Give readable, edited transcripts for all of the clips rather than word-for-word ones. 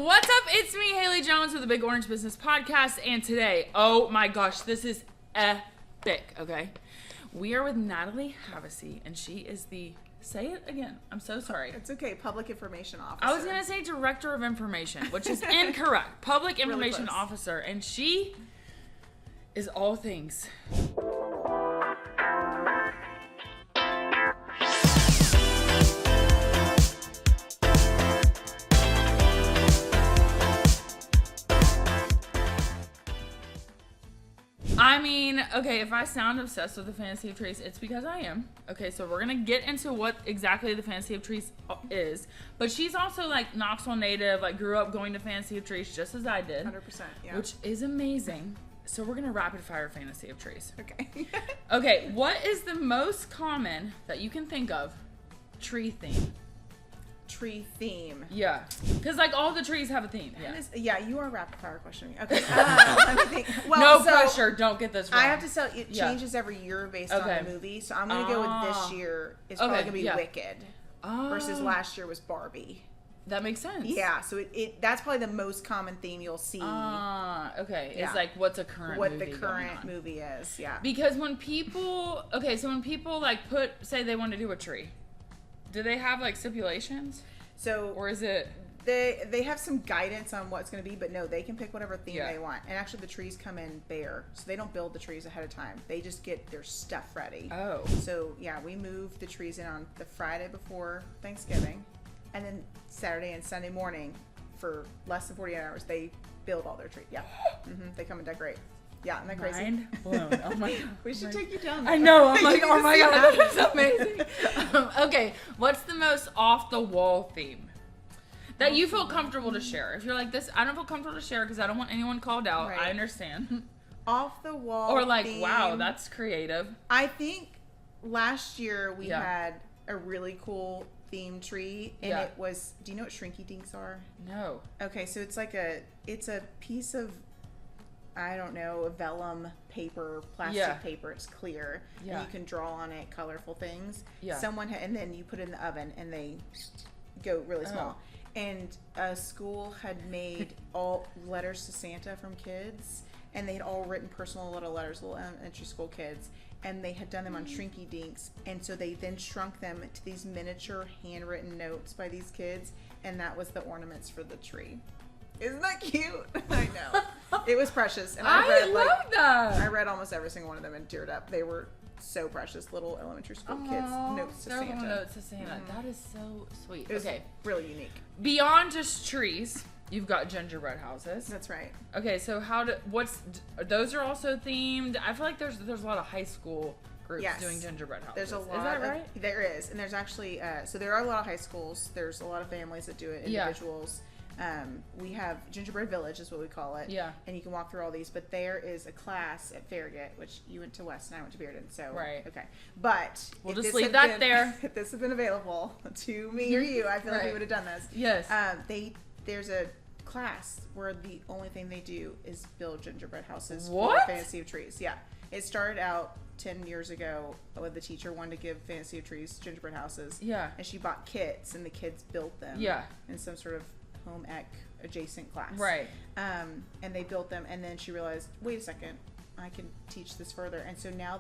What's up? It's me, Haley Jones with the Big Orange Business Podcast, and today, oh my gosh, this is epic, okay? We are with Natalie Havasey, and she is the, say it again, I'm so sorry. It's okay, Public Information Officer. I was going to say Director of Information, which is incorrect. Public Information Officer, and she is all things. I mean, okay, if I sound obsessed with the Fantasy of Trees, it's because I am. Okay, so we're going to get into what exactly the Fantasy of Trees is. But she's also, like, Knoxville native, like, grew up going to Fantasy of Trees just as I did. 100%, yeah. Which is amazing. So we're going to rapid fire Fantasy of Trees. Okay. Okay, what is the most common that you can think of tree theme? Tree theme. Yeah. Because, like, all the trees have a theme. Yeah, you are rapid fire questioning. Okay. Let me think. Well, no pressure. Don't get this wrong. I have to tell you, it changes every year based on the movie. So I'm going to go with this year. It's probably going to be Wicked. Versus last year was Barbie. That makes sense. Yeah, so that's probably the most common theme you'll see. Okay. Yeah. It's like what's a current movie the current movie is, yeah. Because when people, like say they want to do a tree, do they have like stipulations? So, or is it they have some guidance on what it's going to be, but no, they can pick whatever theme they want. And actually, the trees come in bare, so they don't build the trees ahead of time. They just get their stuff ready. Oh. So yeah, we move the trees in on the Friday before Thanksgiving, and then Saturday and Sunday morning, for less than 48 hours, they build all their trees. Yeah, they come and decorate. Yeah, isn't that crazy? Mind blown. Oh my god. We should take you down. I know. I'm like, oh my god, that's amazing. Okay, what's the most off the wall theme that you feel comfortable to share? If you're like this, I don't feel comfortable to share because I don't want anyone called out. Right. I understand. Off the wall. Or like, theme, wow, that's creative. I think last year we had a really cool theme tree, and it was. Do you know what shrinky dinks are? No. Okay, so it's like it's a piece of, I don't know, a vellum paper, plastic paper. It's clear. Yeah. And you can draw on it colorful things. Yeah. And then you put it in the oven and they go really small. And a school had made all letters to Santa from kids, and they had all written personal little letters, little elementary school kids, and they had done them on shrinky dinks. And so they then shrunk them to these miniature handwritten notes by these kids, and that was the ornaments for the tree. Isn't that cute? I know. It was precious. And I love that. I read almost every single one of them and teared up. They were so precious. Little elementary school kids. Notes to Santa. Notes to Santa. Mm-hmm. That is so sweet. It was really unique. Beyond just trees, you've got gingerbread houses. That's right. Okay, so those are also themed. I feel like there's a lot of high school groups doing gingerbread houses. There's a lot. Is that right? There is. And there's actually, so there are a lot of high schools. There's a lot of families that do it, individuals. We have Gingerbread Village is what we call it. Yeah. And you can walk through all these, but there is a class at Farragut, which you went to West and I went to Bearden. So, okay. But we'll just leave that there. If this had been available to me or you, I feel like we would have done this. Yes. There's a class where the only thing they do is build gingerbread houses for Fantasy of Trees. Yeah. It started out 10 years ago with the teacher wanted to give Fantasy of Trees gingerbread houses. Yeah. And she bought kits and the kids built them. Yeah. In some sort of home ec adjacent class. Right. And they built them, and then she realized, wait a second, I can teach this further. And so now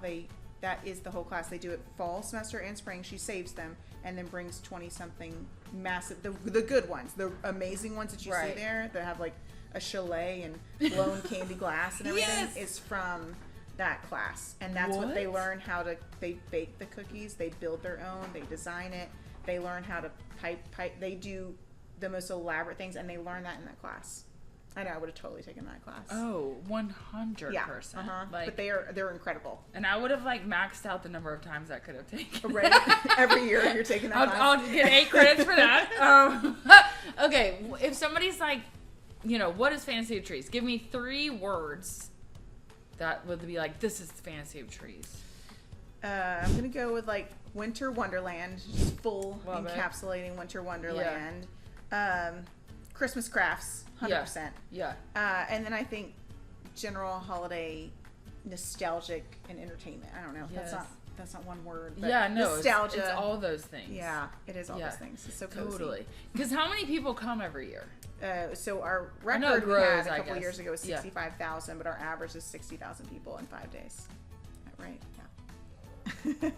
that is the whole class. They do it fall semester and spring. She saves them and then brings 20-something massive, the good ones, the amazing ones that you see there that have like a chalet and blown candy glass and everything is from that class. And that's what they learn they bake the cookies, they build their own, they design it, they learn how to pipe, they do the most elaborate things, and they learn that in that class. I know, I would have totally taken that class. Oh, 100%. Yeah. Like, but they're incredible. And I would have like maxed out the number of times I could have taken. Right. Every year you're taking that class. I'll get 8 credits for that. Okay, if somebody's like, what is Fantasy of Trees? Give me 3 words that would be like, this is Fantasy of Trees. I'm gonna go with like Winter Wonderland, just full encapsulating Winter Wonderland. Christmas crafts, 100%. Yeah. And then I think general holiday nostalgic and entertainment. I don't know. Yes. That's not one word. But nostalgia. It's all those things. Yeah, it is all those things. It's so cozy. Totally. Because how many people come every year? So our record we had a couple years ago was 65,000, but our average is 60,000 people in 5 days. Right? Yeah.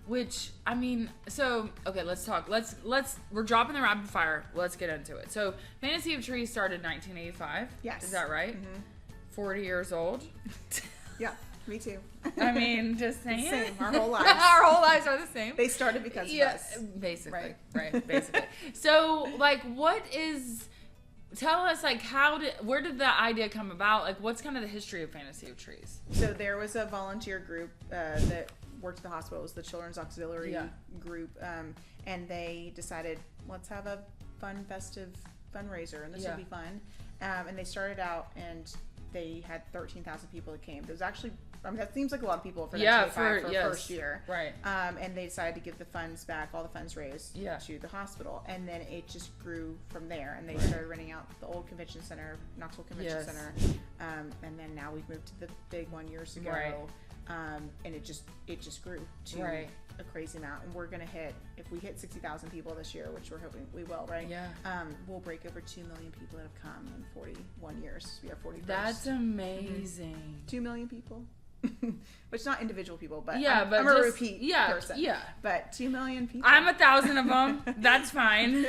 Which, I mean, so, okay, let's talk. We're dropping the rapid fire. Let's get into it. So, Fantasy of Trees started in 1985. Yes. Is that right? 40 years old. Yeah, me too. I mean, just saying. Same. Our whole lives. Our whole lives are the same. They started because of us. Basically. Right, basically. So, like, tell us, like, where did the idea come about? Like, what's kind of the history of Fantasy of Trees? So, there was a volunteer group that worked at the hospital. It was the Children's Auxiliary group. And they decided, let's have a fun, festive fundraiser, and this will be fun. And they started out, and they had 13,000 people that came. There was actually, I mean, that seems like a lot of people for first year. Right. And they decided to give the funds back, all the funds raised to the hospital. And then it just grew from there. And they started renting out the old convention center, Knoxville Convention Center. And then now we've moved to the big one years ago. Right. And it just grew to a crazy amount. And we're going to if we hit 60,000 people this year, which we're hoping we will, right? Yeah. We'll break over 2 million people that have come in 41 years. We are 41st. That's amazing. 2 million people. Which not individual people, but I'm a repeat person. Yeah. But 2 million people. I'm 1,000 of them. That's fine.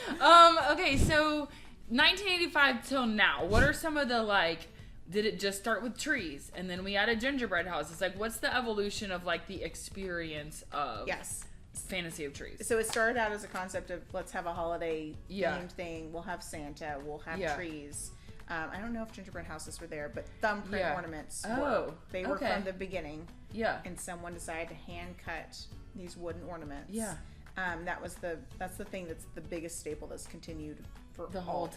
Okay, so 1985 till now, what are some of the, like, did it just start with trees and then we added gingerbread houses? Like, what's the evolution of, like, the experience of Fantasy of Trees? So it started out as a concept of, let's have a holiday themed thing. We'll have Santa. We'll have trees. I don't know if gingerbread houses were there, but thumbprint ornaments were. They were from the beginning. Yeah. And someone decided to hand cut these wooden ornaments. Yeah. That's the thing that's the biggest staple that's continued for the whole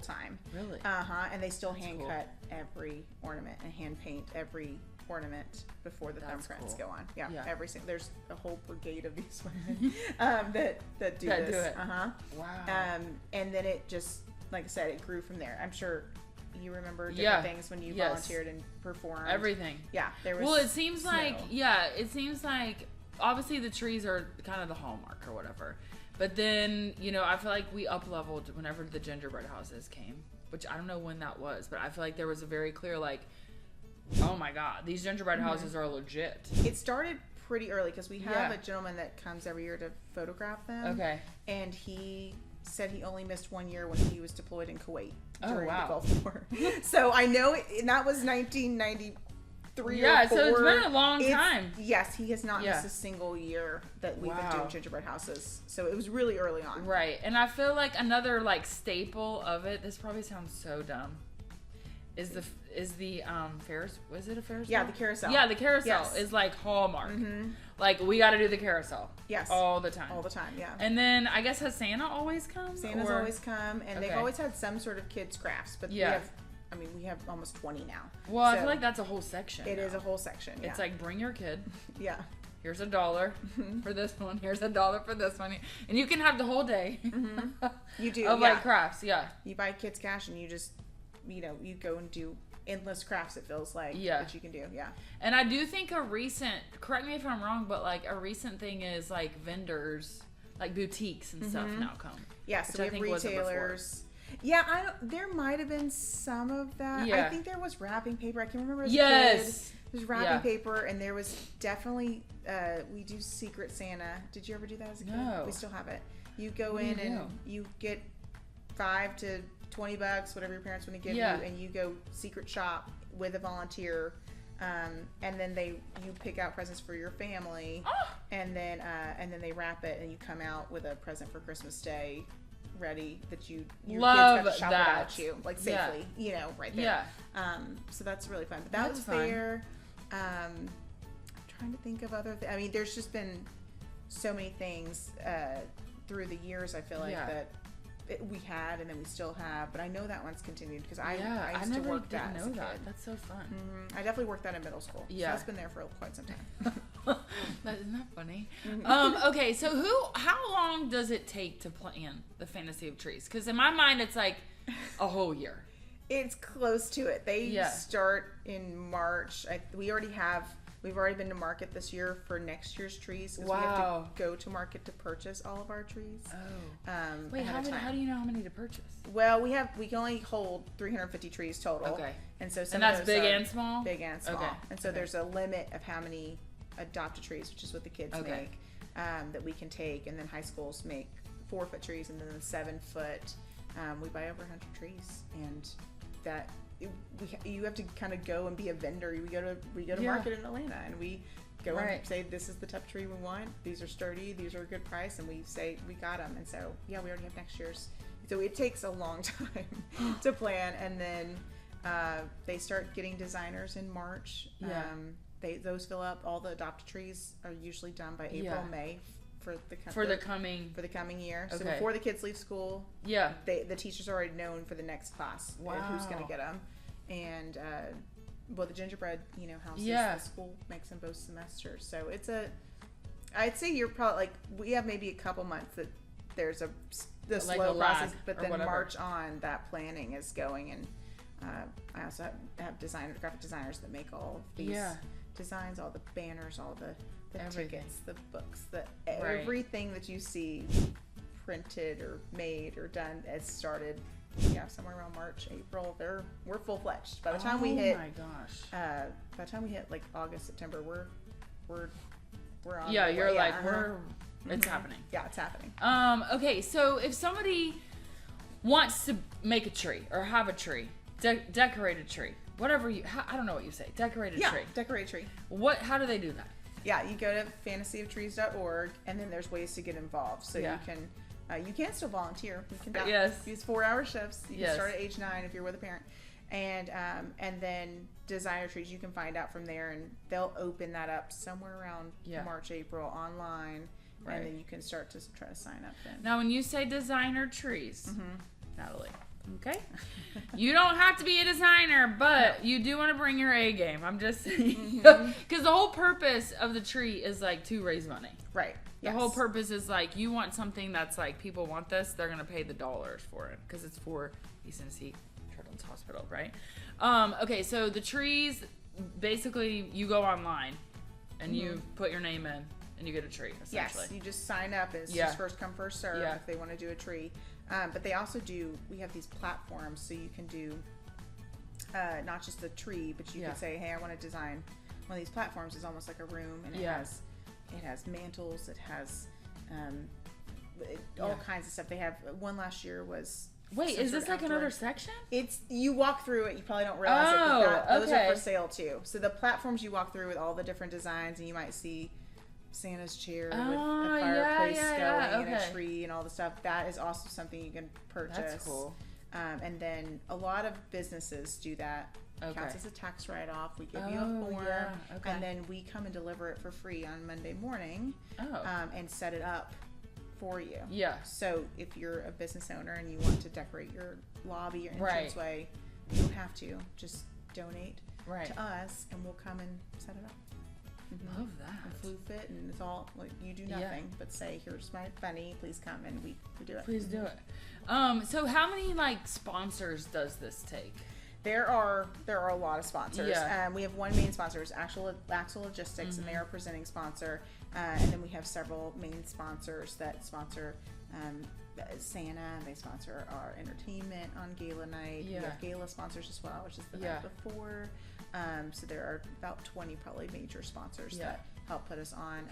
time. Really? And they still hand cut every ornament and hand paint every ornament before the thumbprints go on. Yeah. Every single, there's a whole brigade of these women that do this. Do it. Wow. And then it just, like I said, it grew from there. I'm sure you remember different things when you volunteered and performed. Everything. Yeah. There was. Well, it seems like obviously the trees are kind of the hallmark or whatever. But then, I feel like we up-leveled whenever the gingerbread houses came, which I don't know when that was, but I feel like there was a very clear, like, oh my God, these gingerbread houses are legit. It started pretty early because we have a gentleman that comes every year to photograph them. Okay. And he said he only missed 1 year when he was deployed in Kuwait during the Gulf War. So I know that was 1993 or 4. So it's been a long time. Yes, he has not missed a single year that we've been doing gingerbread houses. So it was really early on. Right. And I feel like another, like, staple of it, this probably sounds so dumb, is the Ferris, was it a Ferris? Yeah, the carousel. Yeah, the carousel is like hallmark. Mm-hmm. Like, we got to do the carousel. Yes. All the time. All the time, yeah. And then, I guess, has Santa always come? Santa's always come, and they've always had some sort of kids' crafts, but we have almost 20 now. Well, I feel like that's a whole section. It is a whole section, yeah. It's like, bring your kid. Yeah. Here's $1 for this one. Here's $1 for this one. And you can have the whole day. Mm-hmm. You do, of, like, crafts, You buy kids' cash, and you just, you go and do endless crafts, it feels like, that you can do, And I do think correct me if I'm wrong, but, like, a recent thing is, like, vendors, like, boutiques and stuff now come. Yeah, so we have retailers. Yeah, there might have been some of that. Yeah. I think there was wrapping paper. I can remember as a kid. There's wrapping paper, and there was definitely, we do Secret Santa. Did you ever do that as a kid? No. We still have it. You go in and you get $5 to $20, whatever your parents want to give you, and you go secret shop with a volunteer, and then you pick out presents for your family, and then they wrap it, and you come out with a present for Christmas Day, ready that your kids got to shop without you, like safely, right there. So that's really fun. But that was there. I'm trying to think of other things. I mean, there's just been so many things through the years. I feel like that. We had, and then we still have, but I know that one's continued because I used to work that as a kid. That's so fun. Mm-hmm. I definitely worked that in middle school. Yeah, so that's been there for quite some time. Isn't that funny? Okay, so how long does it take to plan the Fantasy of Trees? Because in my mind, it's like a whole year. It's close to it. They start in March. We already have We've already been to market this year for next year's trees. Because we have to go to market to purchase all of our trees. Oh. Wait, how do you know how many to purchase? Well, we can only hold 350 trees total. Okay. And so that's big and small? Big and small. Okay. And so there's a limit of how many adopt-a trees, which is what the kids make, that we can take. And then high schools make 4-foot trees, and then the 7-foot. We buy over 100 trees, and that you have to kind of go and be a vendor. We go to market in Atlanta, and we go and say, this is the type of tree we want. These are sturdy. These are a good price, and we say we got them. And so we already have next year's. So it takes a long time to plan, and then they start getting designers in March. Yeah. Those fill up. All the adopt trees are usually done by April, May for the coming year. Okay. So before the kids leave school, the teachers are already known for the next class. Who's going to get them, and the gingerbread houses, the school makes them both semesters. So I'd say you're probably we have maybe a couple months that there's the slow process, but then March on, that planning is going, and I also have graphic designers that make all of these designs, all the banners, all the tickets, the books, everything that you see printed or made or done has started. Somewhere around March, April. We're full fledged. By the time we hit, by the time we hit August, September, we're on. Yeah, you're it's happening. Yeah, it's happening. Okay, so if somebody wants to make a tree or have a tree, decorate a tree, whatever I don't know what you say, decorate a tree. Decorate a tree. How do they do that? Yeah, you go to fantasyoftrees.org, and then there's ways to get involved. So you can still volunteer. You can use 4-hour shifts. You can start at age 9 if you're with a parent. And then designer trees, you can find out from there, and they'll open that up somewhere around March, April online. Right. And then you can start to try to sign up then. Now, when you say designer trees, Natalie, okay? You don't have to be a designer, but you do want to bring your A game. I'm just saying. Because the whole purpose of the tree is to raise money. Right. The whole purpose is you want something that's people want this, they're going to pay the dollars for it. Because it's for East Tennessee Children's Hospital, right? Okay, so the trees, basically, you go online and you put your name in. And you get a tree, essentially. Yes, you just sign up. It's just first come, first serve if they want to do a tree. But they also we have these platforms, so you can do not just the tree, but you can say, hey, I want to design one of these platforms. It's almost like a room, and it has mantles, it has all kinds of stuff. They have one last year was. Wait, is this another section? You walk through it. You probably don't realize it. But those are for sale too. So the platforms you walk through with all the different designs, and you might see Santa's chair with a fireplace going and a tree and all the stuff. That is also something you can purchase. That's cool. And then a lot of businesses do that. Counts as a tax write-off. We give you a form, and then we come and deliver it for free on Monday morning, and set it up for you. Yeah. So if you're a business owner and you want to decorate your lobby or entranceway, you don't have to. Just donate to us, and we'll come and set it up. Love that. And floof it, and it's all you do nothing but say, here's my bunny, please come, and we do it. Please do it. So how many sponsors does this take? There are a lot of sponsors. We have one main sponsor, is Axle Logistics, and they are a presenting sponsor. And then we have several main sponsors that sponsor Santa. They sponsor our entertainment on gala night. We have gala sponsors as well, which is the night before. So there are about 20 probably major sponsors that help put us on.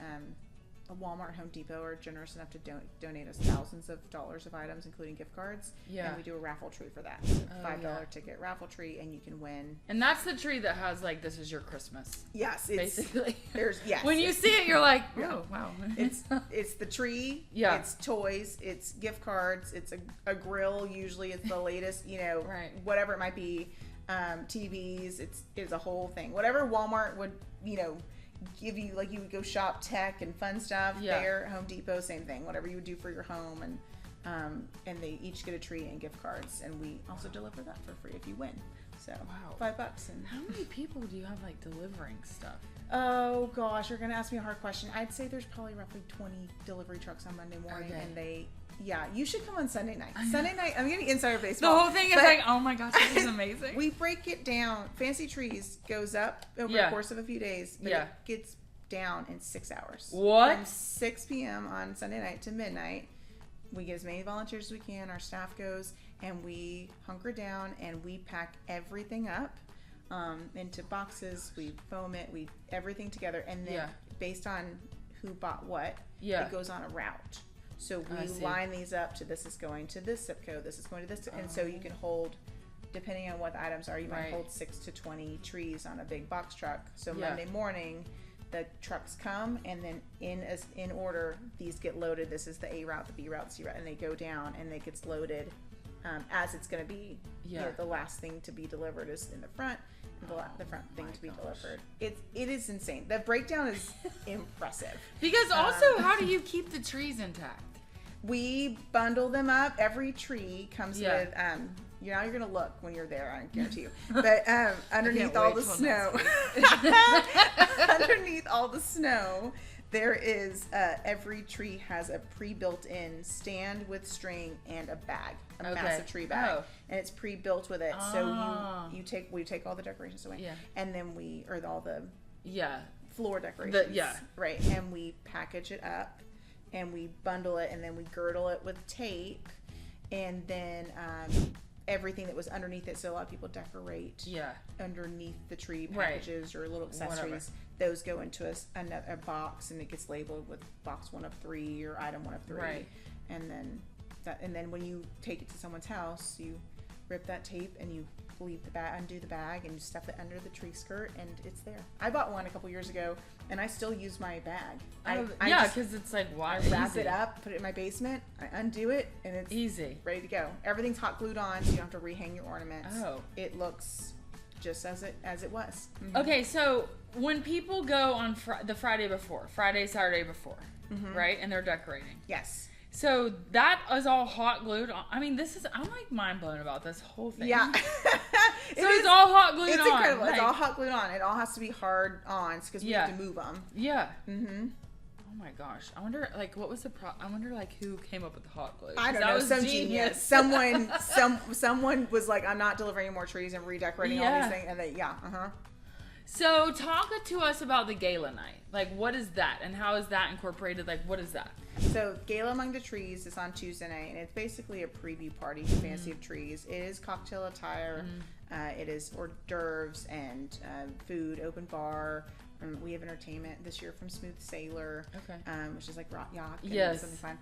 Walmart, Home Depot are generous enough to donate us thousands of dollars of items, including gift cards. Yeah. And we do a raffle tree for that. So $5 ticket raffle tree, and you can win. And that's the tree that has this is your Christmas. Yes, basically. When you see it, you're like, oh wow. It's the tree. Yeah. It's toys. It's gift cards. It's a grill. Usually, it's the latest. Whatever it might be. TVs. It's a whole thing. Whatever Walmart would give you, you would go shop tech and fun stuff. There, Home Depot, same thing. Whatever you would do for your home, and they each get a tree and gift cards, and we also deliver that for free if you win. So $5. And how many people do you have delivering stuff? Oh gosh, you're gonna ask me a hard question. I'd say there's probably roughly 20 delivery trucks on Monday morning, and they Yeah, you should come on Sunday night. Sunday night, I'm getting insider The baseball. whole thing is like, oh my gosh, this is amazing. We break it down. Fancy Trees goes up over the course of a few days, but it gets down in 6 hours. What? From 6 p.m. on Sunday night to midnight. We get as many volunteers as we can. Our staff goes, and we hunker down, and we pack everything up into boxes. We foam it. We everything together, and then based on who bought what, it goes on a route. So we line these up to this is going to this zip code, this is going to this, and so you can hold, depending on what the items are, you might hold 6 to 20 trees on a big box truck. So Monday morning, the trucks come, and then in order, these get loaded. This is the A route, the B route, the C route, and they go down, and it gets loaded as it's going to be. You know, the last thing to be delivered is in the front, and the front thing to be delivered. It is insane. The breakdown is impressive. Because also, how do you keep the trees intact? We bundle them up. Every tree comes with you're gonna look when you're there, I guarantee you. But underneath all the snow, underneath all the snow, there is every tree has a pre-built-in stand with string and a bag, a massive tree bag, and it's pre-built with it. So we take all the decorations away, and then all the floor decorations, right, and we package it up, and we bundle it, and then we girdle it with tape, and then everything that was underneath it. So a lot of people decorate underneath the tree packages or little accessories. Whatever. Those go into a box, and it gets labeled with box 1 of 3 or item 1 of 3. Right. And then when you take it to someone's house, you rip that tape and you leave the bag, undo the bag, and you stuff it under the tree skirt, and it's there. I bought one a couple years ago, and I still use my bag. Because it's like, why? I wrap it up, put it in my basement, I undo it, and it's easy, ready to go. Everything's hot glued on, so you don't have to rehang your ornaments. It looks just as it was. Mm-hmm. Okay, so when people go on the Friday before, Saturday before, right, and they're decorating. Yes. So that is all hot glued on. I mean, I'm like mind blown about this whole thing. Yeah. It's all hot glued on. It's incredible. It's all hot glued on. It all has to be hard on because we have to move them. Yeah. Mm-hmm. Oh my gosh. I wonder, what was I wonder, who came up with the hot glue? I don't know. Some genius. Someone was like, I'm not delivering any more trees and redecorating all these things. And they, So talk to us about the gala night. What is that? And how is that incorporated? What is that? So Gala Among the Trees is on Tuesday night, and it's basically a preview party for Fancy of Trees. It is cocktail attire. It is hors d'oeuvres and food, open bar. We have entertainment this year from Smooth Sailor, which is like rock yacht. Yes. Something fun.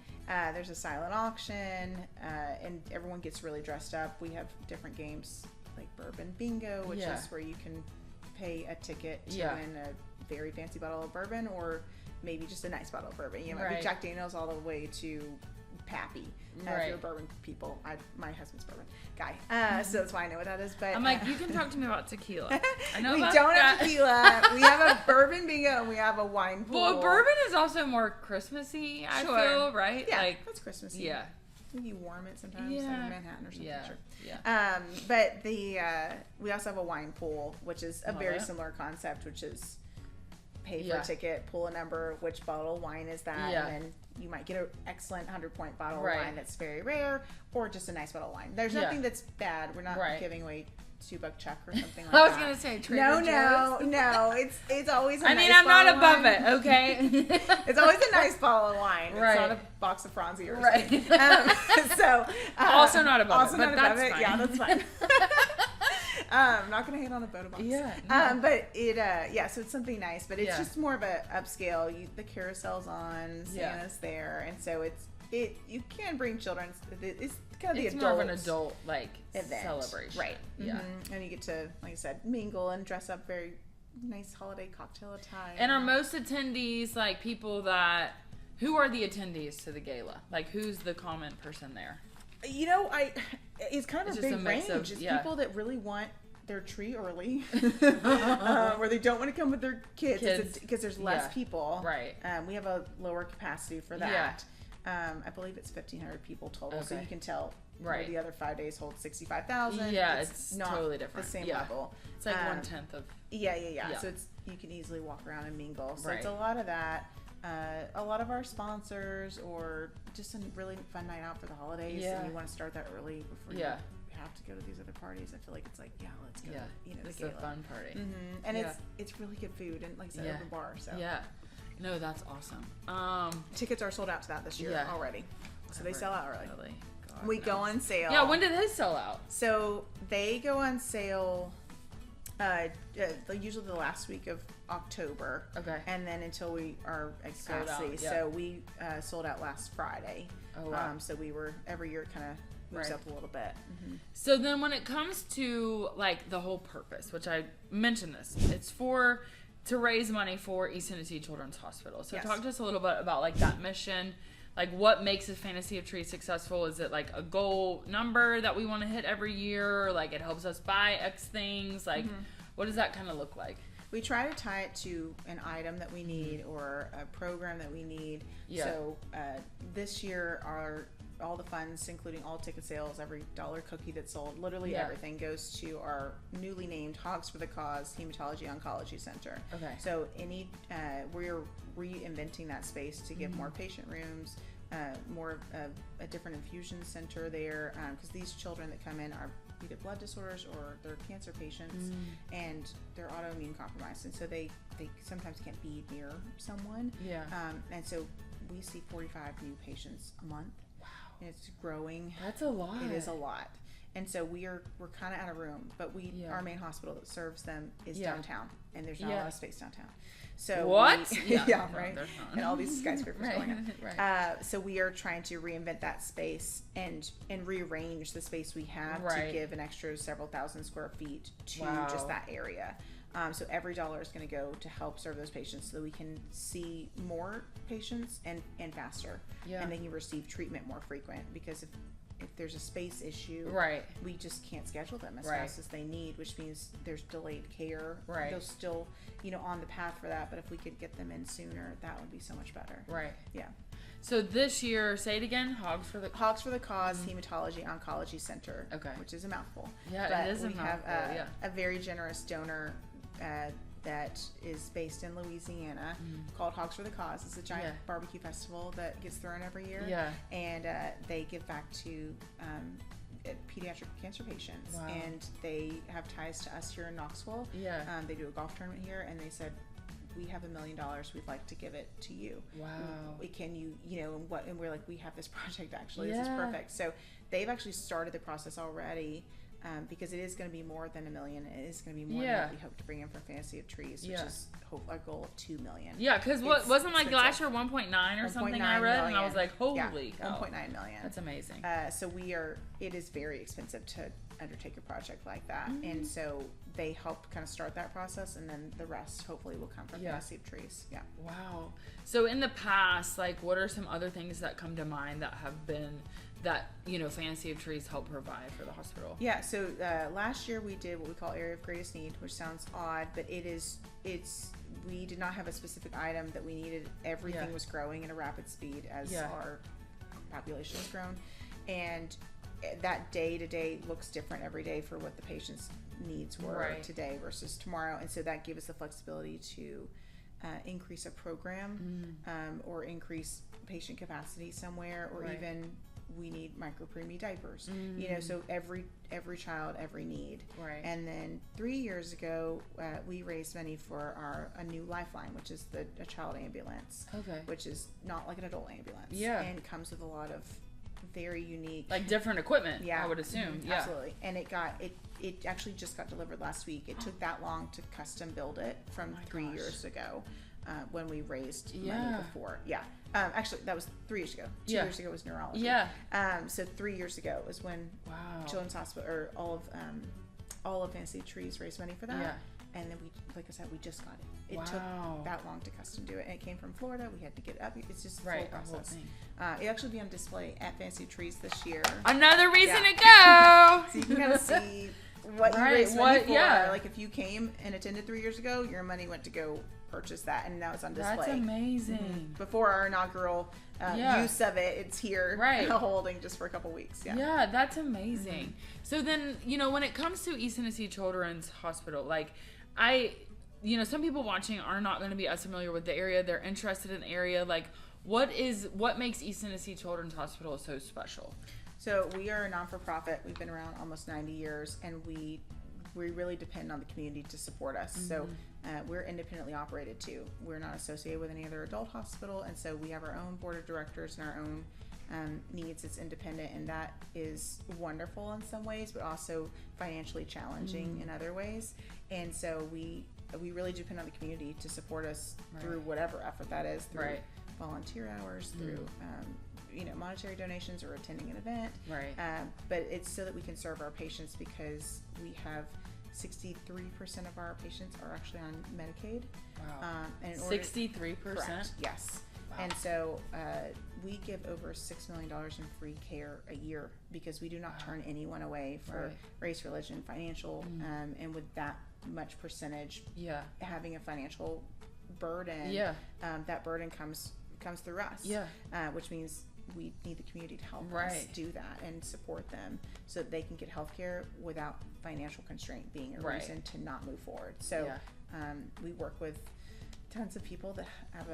There's a silent auction, and everyone gets really dressed up. We have different games like Bourbon Bingo, which is where you can pay a ticket to win a very fancy bottle of bourbon, or maybe just a nice bottle of bourbon. You know, maybe Jack Daniels all the way to Pappy. If you're bourbon people, my husband's bourbon guy, so that's why I know what that is. But I'm like, you can talk to me about tequila. I know we don't have tequila. We have a bourbon bingo, and we have a wine pool. Well, bourbon is also more Christmassy. I feel right. Yeah, that's Christmassy. Yeah. Maybe you warm it sometimes, like in Manhattan or something. Yeah. But we also have a wine pool, which is a very similar concept, which is pay for a ticket, pull a number, which bottle of wine is that, and then you might get an excellent 100-point bottle of wine that's very rare, or just a nice bottle of wine. There's nothing that's bad. We're not giving away $2 check or something like that. I was gonna say Trader Joe's. No. It's always a nice I'm not bottle above of wine. it, okay? It's always a nice bottle of wine. It's not a box of Franzi or something. Also not above it, but that's fine. Yeah, that's fine. I'm not gonna hate on a Boda box. But it so it's something nice, but it's just more of a upscale. The carousel's on, Santa's there, and so you can bring children. It's kind of the adult. It's more of an adult event. Celebration, right? Yeah, and you get to, like I said, mingle and dress up very nice holiday cocktail attire. And are most attendees people who are the attendees to the gala? Who's the common person there? You know, it's kind of a big range. It's people that really want their tree early, where they don't want to come with their kids because there's less people. Right. We have a lower capacity for that. I believe it's 1,500 people total, so you can tell. Where the other 5 days hold 65,000. Yeah, it's not totally different. The same level. It's 1/10 of. Yeah. So you can easily walk around and mingle. So it's a lot of that. a lot of our sponsors, or just a really fun night out for the holidays, and you want to start that early before you have to go to these other parties. I feel like it's like, let's go. You know, it's the a fun party. And it's really good food, and like I said, open bar. So no, that's awesome. Tickets are sold out to that this year already, so they sell out early. God, we go on sale. Yeah, when did they sell out? So they go on sale usually the last week of October. Okay. And then until we are at capacity. So we sold out last Friday. Oh, wow. So we were, every year kind of moves up a little bit. So then when it comes to like the whole purpose, which I mentioned this, it's to raise money for East Tennessee Children's Hospital. So talk to us a little bit about like that mission. Like, what makes a Fantasy of Trees successful? Is it like a goal number that we want to hit every year? Like, it helps us buy X things? Like, what does that kind of look like? We try to tie it to an item that we need or a program that we need. So this year, all the funds, including all ticket sales, every dollar cookie that's sold, literally everything goes to our newly named Hogs for the Cause Hematology Oncology Center. Okay. So we're reinventing that space to give more patient rooms, more of a different infusion center there, because these children that come in are either blood disorders or they're cancer patients, and they're autoimmune compromised, and so they sometimes can't be near someone. And so we see 45 new patients a month. Wow. And it's growing. That's a lot. It is a lot. And so we're kind of out of room, but our main hospital that serves them is downtown, and there's not a lot of space downtown. So what? Right. And all these skyscrapers going up. So we are trying to reinvent that space and rearrange the space we have to give an extra several thousand square feet to just that area. So every dollar is going to go to help serve those patients, so that we can see more patients and faster, and they can receive treatment more frequent. Because if there's a space issue, we just can't schedule them as fast as they need, which means there's delayed care. They're still, on the path for that, but if we could get them in sooner, that would be so much better. Yeah. So this year, say it again, Hogs for the Cause Hematology Oncology Center. Okay. Which is a mouthful. Yeah, but it is a mouthful. We have a very generous donor that is based in Louisiana, called Hogs for the Cause. It's a giant barbecue festival that gets thrown every year. And they give back to pediatric cancer patients. And they have ties to us here in Knoxville. They do a golf tournament here, and they said, we have $1 million. We'd like to give it to you. Wow. Can you, and we're like, we have this project actually. This is perfect. So they've actually started the process already. Because it is going to be more than $1 million. It is going to be more than what we hope to bring in for Fantasy of Trees, which is our goal of $2 million. Yeah, because wasn't like last year 1.9 or something I read, million. and I was like, holy cow. 1.9 million. That's amazing. So it is very expensive to undertake a project like that, and so they help kind of start that process, and then the rest hopefully will come from Fantasy of Trees. Yeah. Wow. So in the past, like, what are some other things that come to mind that have been that Fantasy of Trees help provide for the hospital? Yeah, so last year we did what we call Area of Greatest Need, which sounds odd, but we did not have a specific item that we needed. Everything was growing at a rapid speed as our population has grown, and that day to day looks different every day for what the patient's needs were today versus tomorrow, and so that gave us the flexibility to increase a program or increase patient capacity somewhere, or even we need micropreemie diapers, so every child, every need. And then 3 years ago, we raised money for a new Lifeline, which is a child ambulance, which is not like an adult ambulance, and comes with a lot of very unique, like, different equipment. I would assume. Absolutely. And it actually just got delivered last week. It took that long to custom build it from 3 years ago, when we raised money before. Actually, that was 3 years ago. 2 years ago was neurology. So 3 years ago was when Children's Hospital, or all of Fantasy Trees raised money for that. And then like I said, we just got it. It took that long to custom do it, and it came from Florida. We had to get it up. It's just a full process. It'll actually be on display at Fantasy Trees this year. Another reason to go. So you can kind of see what you raised money for. Like, if you came and attended 3 years ago, your money went to go purchase that, and now it's on display. That's amazing. Before our inaugural use of it, it's here holding just for a couple weeks. Yeah, that's amazing. So then, when it comes to East Tennessee Children's Hospital, like, some people watching are not going to be as familiar with the area. They're interested in the area. Like, what makes East Tennessee Children's Hospital so special? So we are a non-for-profit. We've been around almost 90 years, and we really depend on the community to support us. Mm-hmm. So we're independently operated too. We're not associated with any other adult hospital, and so we have our own board of directors and our own needs. It's independent, and that is wonderful in some ways, but also financially challenging in other ways. And so we really depend on the community to support us through whatever effort that is, through volunteer hours, through monetary donations or attending an event. Right. But it's so that we can serve our patients, because we have 63% of our patients are actually on Medicaid. Wow. 63%? Correct, yes. Wow. And so we give over $6 million in free care a year, because we do not turn anyone away for race, religion, financial, and with that much percentage having a financial burden, that burden comes through us, which means we need the community to help us do that and support them so that they can get health care without financial constraint being a reason to not move forward. So we work with tons of people that have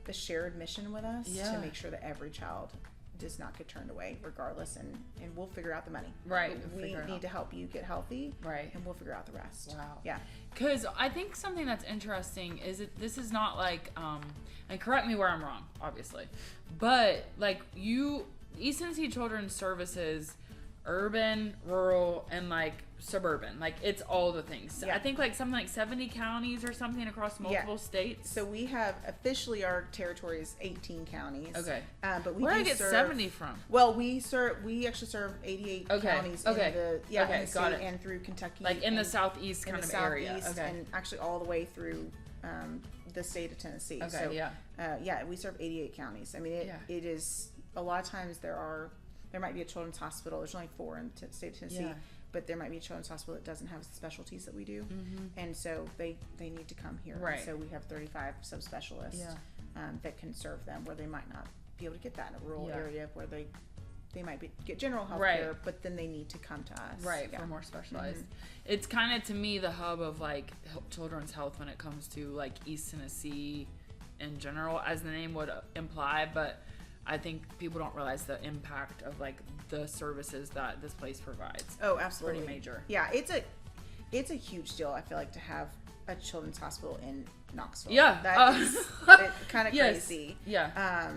a shared mission with us to make sure that every child does not get turned away regardless, and we'll figure out the money. Right. We need to help you get healthy. Right. And we'll figure out the rest. Wow. Yeah. Because I think something that's interesting is that this is not like, and correct me where I'm wrong, obviously, but like East Tennessee Children's Services, urban, rural, and like suburban, like it's all the things. I think like something like 70 counties or something across multiple states. So we have officially, our territory is 18 counties. Okay. But we where do I get 70 from? Well, we actually serve 88 counties in the in the state and through Kentucky, like in the southeast kind of area. Okay. And actually all the way through the state of Tennessee. Okay. So we serve 88 counties. I mean, it is a lot of times there might be a children's hospital. There's only 4 in the state of Tennessee. But there might be a children's hospital that doesn't have the specialties that we do, and so they need to come here. Right. And so we have 35 subspecialists that can serve them, where they might not be able to get that in a rural area where they might get general health care, but then they need to come to us. For more specialized. It's kind of, to me, the hub of like children's health when it comes to like East Tennessee in general, as the name would imply, but I think people don't realize the impact of like the services that this place provides. Oh, absolutely. Pretty major. Yeah, it's a huge deal, I feel like, to have a children's hospital in Knoxville. Yeah. That is kind of crazy. Yeah.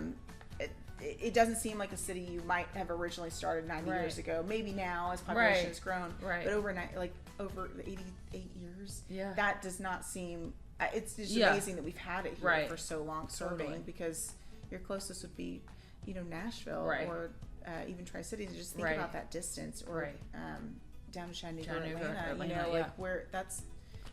It doesn't seem like a city you might have originally started 90 years ago. Maybe now as population has grown. Right. But over 88 years, that does not seem... It's just amazing that we've had it here for so long serving, because your closest would be, Nashville or even Tri-Cities. Just think about that distance, or down to Chattanooga, Atlanta. Where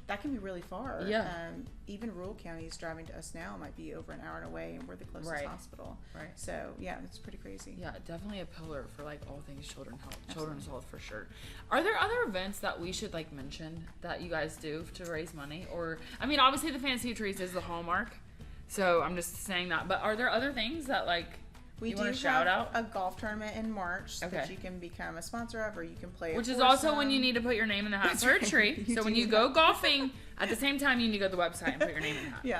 that can be really far. Yeah. Even rural counties driving to us now might be over an hour away, and we're the closest hospital. Right. So it's pretty crazy. Yeah, definitely a pillar for like all things children's health for sure. Are there other events that we should like mention that you guys do to raise money? Or, I mean, obviously the Fantasy of Trees is the hallmark, so I'm just saying that. But are there other things that like we do shout out? A golf tournament in March that you can become a sponsor of, or you can play. Which is also when you need to put your name in the hat for a tree. So when you go golfing, at the same time you need to go to the website and put your name in the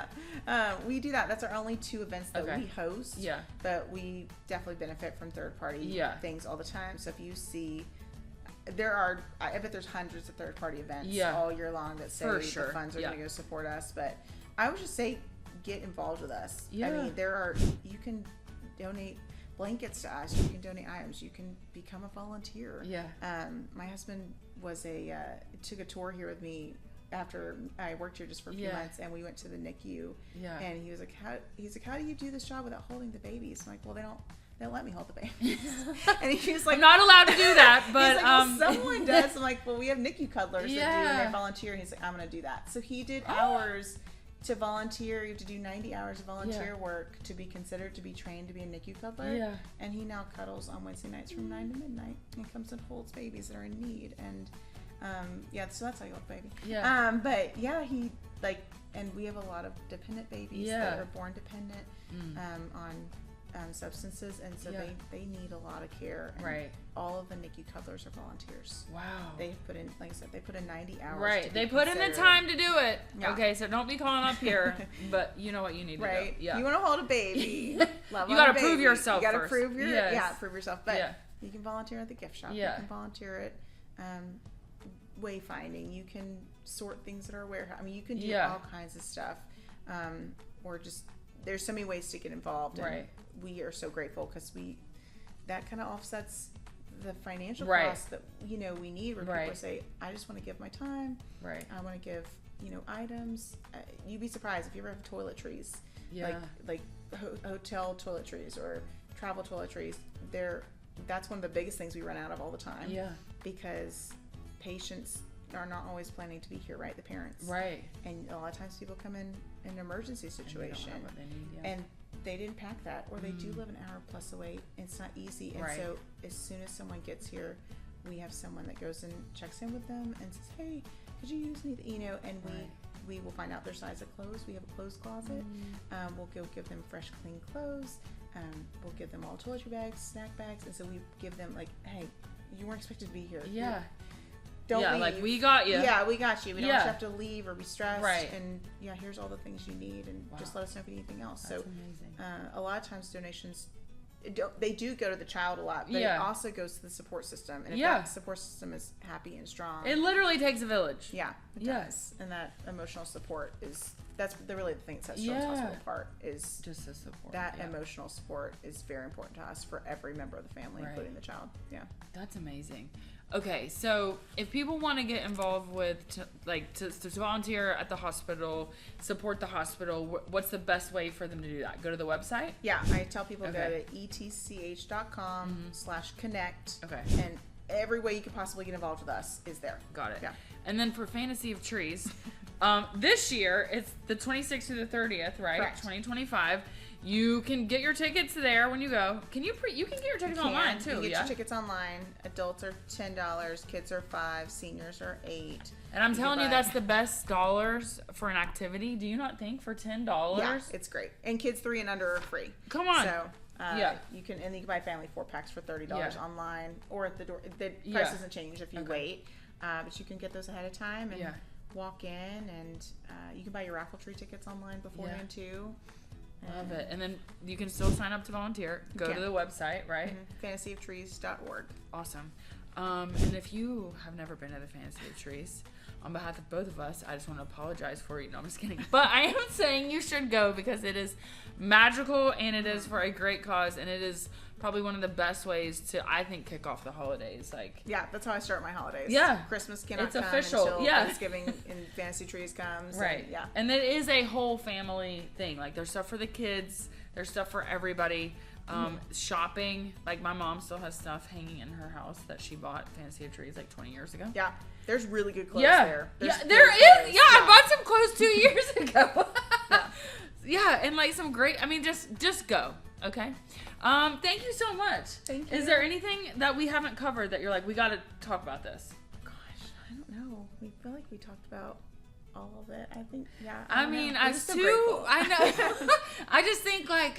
hat. We do that. That's our only 2 events that we host. Yeah. But we definitely benefit from third-party things all the time. So if you see, I bet there's hundreds of third-party events all year long that say the funds are going to go support us. But I would just say, get involved with us. I mean, you can donate blankets to us, you can donate items, you can become a volunteer. My husband took a tour here with me after I worked here just for a few months, and we went to the NICU, and he was like, how do you do this job without holding the babies? I'm like, well, they don't let me hold the babies. And he was like, I'm not allowed to do that, but he's like, well, someone does. I'm like, well, we have NICU cuddlers that do, and they volunteer. And he's like, I'm gonna do that. So he did hours to volunteer. You have to do 90 hours of volunteer work to be considered to be trained to be a NICU cuddler. And he now cuddles on Wednesday nights from 9 to midnight, and comes and holds babies that are in need. And so that's how you hold baby. But he and we have a lot of dependent babies that are born dependent on substances, and so they need a lot of care. And right. all of the NICU cuddlers are volunteers. Wow. They put in, like I said, they put in 90 hours. Right. They put in the time to do it. Yeah. Okay, so don't be calling up here, but you know what you need to do. Yeah. You want to hold a baby. Love you got to prove yourself. You got to first. prove prove yourself. But you can volunteer at the gift shop. Yeah. You can volunteer at wayfinding. You can sort things at our warehouse. I mean, you can do all kinds of stuff. Or just, there's so many ways to get involved. And right. we are so grateful because that kind of offsets the financial costs that we need, where people say, I just want to give my time. Right. I want to give items. You'd be surprised if you ever have toiletries, like hotel toiletries or travel toiletries. That's one of the biggest things we run out of all the time. Yeah. Because patients are not always planning to be here, right? The parents. Right. And a lot of times people come in an emergency situation, and they don't have what they need, and they didn't pack that, or they do live an hour plus away. And it's not easy. And so as soon as someone gets here, we have someone that goes and checks in with them and says, hey, could you use anything? And we will find out their size of clothes. We have a clothes closet. We'll go give them fresh, clean clothes. We'll give them all toiletry bags, snack bags. And so we give them hey, you weren't expected to be here. Yeah. Don't leave. Like we got you. Yeah, we got you. We don't want you to have to leave or be stressed. Right. And here's all the things you need, and just let us know if you need anything else. That's amazing. A lot of times donations, they do go to the child a lot, but it also goes to the support system. And if that support system is happy and strong, it literally takes a village. Yeah, it does. And that emotional support that's really the thing that sets Children's Hospital apart, is just the support. That emotional support is very important to us for every member of the family, including the child. Yeah. That's amazing. Okay, so if people want to get involved with, to volunteer at the hospital, support the hospital, what's the best way for them to do that? Go to the website? Yeah, I tell people go to etch.com/connect. Okay. And every way you could possibly get involved with us is there. Got it. Yeah. And then for Fantasy of Trees, this year, it's the 26th through the 30th, right? Correct. 2025. You can get your tickets there when you go. You can get your tickets online too. You get your tickets online. Adults are $10, kids are $5, seniors are $8. And I'm telling you, that's the best dollars for an activity. Do you not think, for $10? Yeah, it's great. And kids 3 and under are free. Come on. So you can buy family 4-packs for $30 online or at the door. The price doesn't change if you wait, but you can get those ahead of time and walk in, and you can buy your raffle tree tickets online beforehand too. Love it. And then you can still sign up to volunteer. Go to the website, right? fantasyoftrees.org. Awesome. And if you have never been to the Fantasy of Trees, on behalf of both of us, I just want to apologize for you. No, I'm just kidding. But I am saying you should go, because it is magical, and it is for a great cause, and it is probably one of the best ways to, I think, kick off the holidays. That's how I start my holidays. Yeah. Christmas cannot it's come official. until Thanksgiving and Fantasy Trees comes. Right. And it is a whole family thing. There's stuff for the kids. There's stuff for everybody. Shopping. My mom still has stuff hanging in her house that she bought Fantasy of Trees 20 years ago. Yeah. There's really good clothes there. There is. Yeah, I bought some clothes 2 years ago. And some great, just go. Okay. Thank you so much. Thank you. Is there anything that we haven't covered that you're we got to talk about this? Gosh, I don't know. We feel like we talked about all of it. I think, I know. I just think I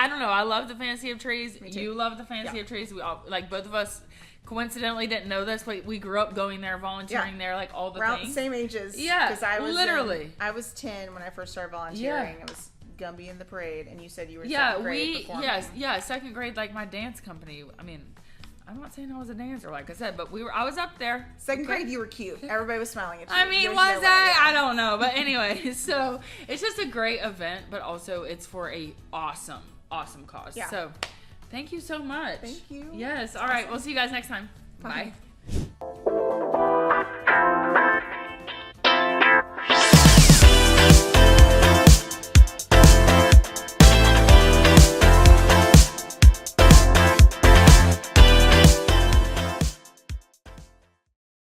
don't know. I love the Fantasy of Trees. You love the Fantasy of Trees. We all, both of us coincidentally didn't know this, but we grew up going there, volunteering there, all the things. Same ages. Yeah. Because I was literally. I was 10 when I first started volunteering. I was Gumby in the parade, and you said you were second grade performing. Second grade, my dance company. I'm not saying I was a dancer, like I said, but I was up there. Second grade, you were cute. Everybody was smiling at you. I don't know, but anyway, so it's just a great event, but also it's for a awesome cause. So thank you so much. Thank you. Yes. All right. We'll see you guys next time. Bye. Bye.